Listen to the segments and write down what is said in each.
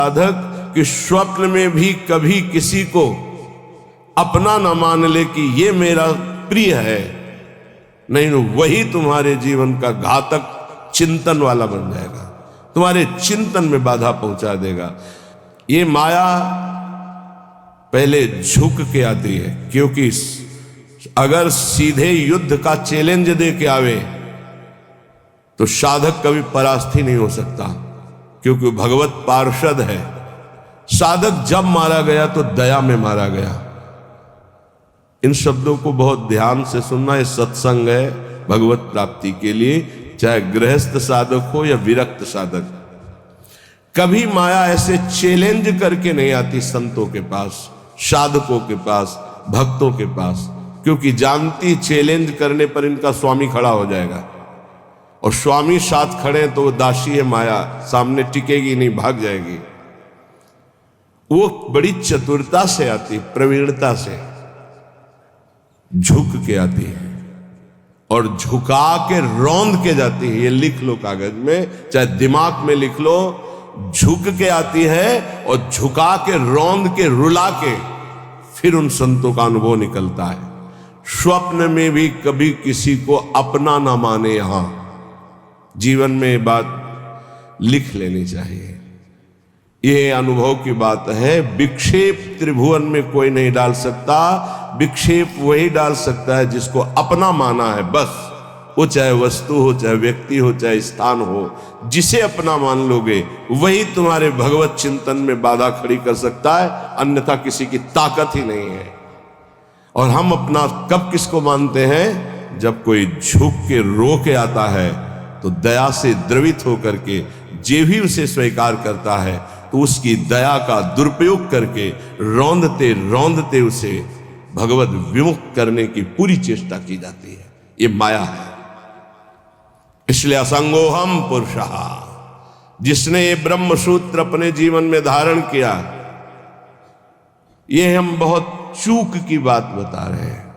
साधक कि स्वप्न में भी कभी किसी को अपना न मान ले कि ये मेरा प्रिय है, नहीं तो वही तुम्हारे जीवन का घातक चिंतन वाला बन जाएगा, तुम्हारे चिंतन में बाधा पहुंचा देगा। ये माया पहले झुक के आती है, क्योंकि अगर सीधे युद्ध का चैलेंज दे के आवे तो साधक कभी परास्ती नहीं हो सकता, क्योंकि भगवत पार्षद है। साधक जब मारा गया तो दया में मारा गया। इन शब्दों को बहुत ध्यान से सुनना। ये सत्संग है भगवत प्राप्ति के लिए, चाहे गृहस्थ साधक हो या विरक्त साधक। कभी माया ऐसे चैलेंज करके नहीं आती संतों के पास, साधकों के पास, भक्तों के पास, क्योंकि जानती चैलेंज करने पर इनका स्वामी खड़ा हो जाएगा, और स्वामी साथ खड़े तो दासी है माया, सामने टिकेगी नहीं, भाग जाएगी। वो बड़ी चतुरता से आती, प्रवीणता से झुक के आती है और झुका के रौंद के जाती है। ये लिख लो कागज में, चाहे दिमाग में लिख लो। झुक के आती है और झुका के रौंद के रुला के फिर उन संतों का अनुभव निकलता है। स्वप्न में भी कभी किसी को अपना ना माने। यहां जीवन में ये बात लिख लेनी चाहिए। ये अनुभव की बात है। विक्षेप त्रिभुवन में कोई नहीं डाल सकता। विक्षेप वही डाल सकता है जिसको अपना माना है, बस। वो चाहे वस्तु हो, चाहे व्यक्ति हो, चाहे स्थान हो, जिसे अपना मान लोगे वही तुम्हारे भगवत चिंतन में बाधा खड़ी कर सकता है, अन्यथा किसी की ताकत ही नहीं है। और हम अपना कब किसको मानते हैं? जब कोई झुक के रो के आता है तो दया से द्रवित होकर के जे भी उसे स्वीकार करता है तो उसकी दया का दुरुपयोग करके रौंदते रौंदते उसे भगवत विमुख करने की पूरी चेष्टा की जाती है। ये माया है। इसलिए असंगोहम पुरुषः, जिसने ये ब्रह्म सूत्र अपने जीवन में धारण किया, ये हम बहुत चूक की बात बता रहे हैं।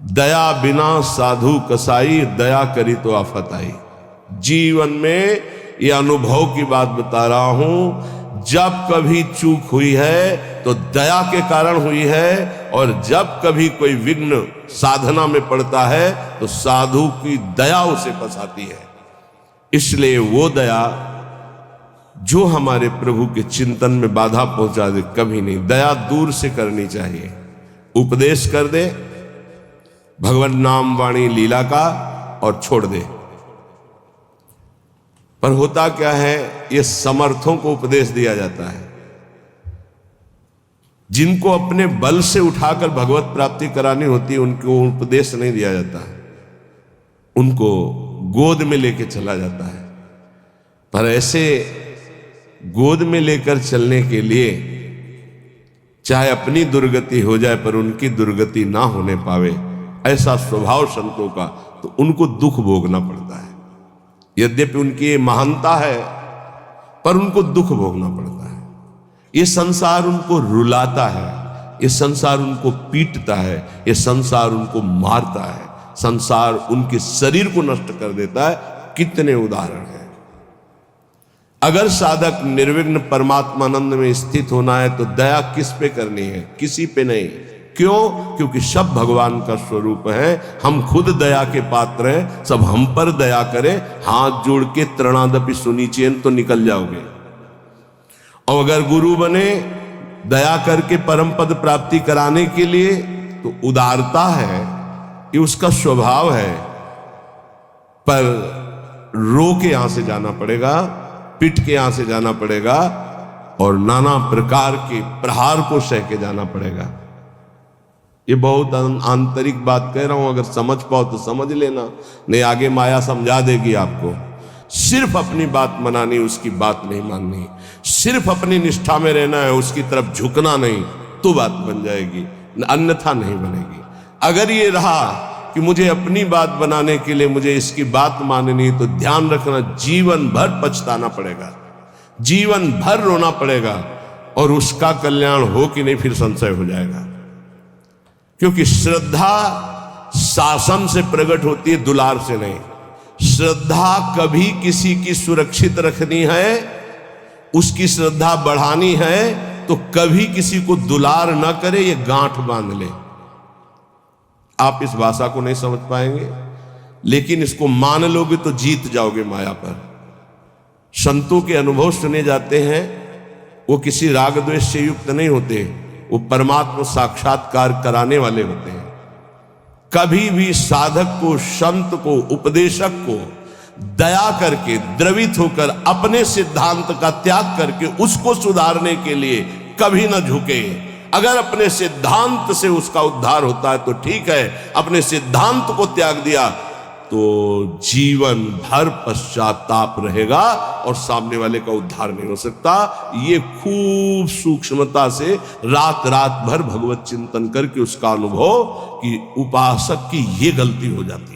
दया बिना साधु कसाई, दया करी तो आफत आई। जीवन में ये अनुभव की बात बता रहा हूं। जब कभी चूक हुई है तो दया के कारण हुई है, और जब कभी कोई विघ्न साधना में पड़ता है तो साधु की दया उसे फंसाती है। इसलिए वो दया जो हमारे प्रभु के चिंतन में बाधा पहुंचा दे, कभी नहीं। दया दूर से करनी चाहिए। उपदेश कर दे भगवान नाम वाणी लीला का और छोड़ दे। पर होता क्या है, ये समर्थों को उपदेश दिया जाता है। जिनको अपने बल से उठाकर भगवत प्राप्ति करानी होती है उनको उपदेश नहीं दिया जाता है, उनको गोद में लेके चला जाता है। पर ऐसे गोद में लेकर चलने के लिए चाहे अपनी दुर्गति हो जाए पर उनकी दुर्गति ना होने पावे, ऐसा स्वभाव संतों का, तो उनको दुख भोगना पड़ता है। यद्यपि उनकी ये महानता है पर उनको दुख भोगना पड़ता है। ये संसार उनको रुलाता है, ये संसार उनको पीटता है, ये संसार उनको मारता है, संसार उनके शरीर को नष्ट कर देता है। कितने उदाहरण हैं। अगर साधक निर्विघ्न परमात्मानंद में स्थित होना है तो दया किस पे करनी है? किसी पे नहीं। क्यों? क्योंकि सब भगवान का स्वरूप है। हम खुद दया के पात्र हैं। सब हम पर दया करें, हाथ जोड़ के त्रणादपि सुनिचेन तो निकल जाओगे। और अगर गुरु बने दया करके परम पद प्राप्ति कराने के लिए, तो उदारता है, ये उसका स्वभाव है। पर रो के यहां से जाना पड़ेगा, पिट के यहां से जाना पड़ेगा, और नाना प्रकार के प्रहार को सह के जाना पड़ेगा। ये बहुत आंतरिक बात कह रहा हूं, अगर समझ पाओ तो समझ लेना, नहीं आगे माया समझा देगी आपको। सिर्फ अपनी बात मनानी, उसकी बात नहीं माननी। सिर्फ अपनी निष्ठा में रहना है, उसकी तरफ झुकना नहीं, तो बात बन जाएगी, अन्यथा नहीं बनेगी। अगर ये रहा कि मुझे अपनी बात बनाने के लिए मुझे इसकी बात माननी, तो ध्यान रखना जीवन भर पछताना पड़ेगा, जीवन भर रोना पड़ेगा, और उसका कल्याण हो कि नहीं फिर संशय हो जाएगा। क्योंकि श्रद्धा शासन से प्रकट होती है, दुलार से नहीं। श्रद्धा कभी किसी की सुरक्षित रखनी है उसकी श्रद्धा बढ़ानी है तो कभी किसी को दुलार न करे, ये गांठ बांध ले। आप इस भाषा को नहीं समझ पाएंगे, लेकिन इसको मान लोगे तो जीत जाओगे माया पर। संतों के अनुभव सुने जाते हैं, वो किसी राग द्वेष से युक्त नहीं होते, वो परमात्मा साक्षात्कार कराने वाले होते हैं। कभी भी साधक को, संत को, उपदेशक को दया करके, द्रवित होकर अपने सिद्धांत का त्याग करके उसको सुधारने के लिए कभी न झुके। अगर अपने सिद्धांत से उसका उद्धार होता है तो ठीक है, अपने सिद्धांत को त्याग दिया तो जीवन भर पश्चाताप रहेगा और सामने वाले का उद्धार नहीं हो सकता। ये खूब सूक्ष्मता से रात रात भर भगवत चिंतन करके उसका अनुभव कि उपासक की ये गलती हो जाती है।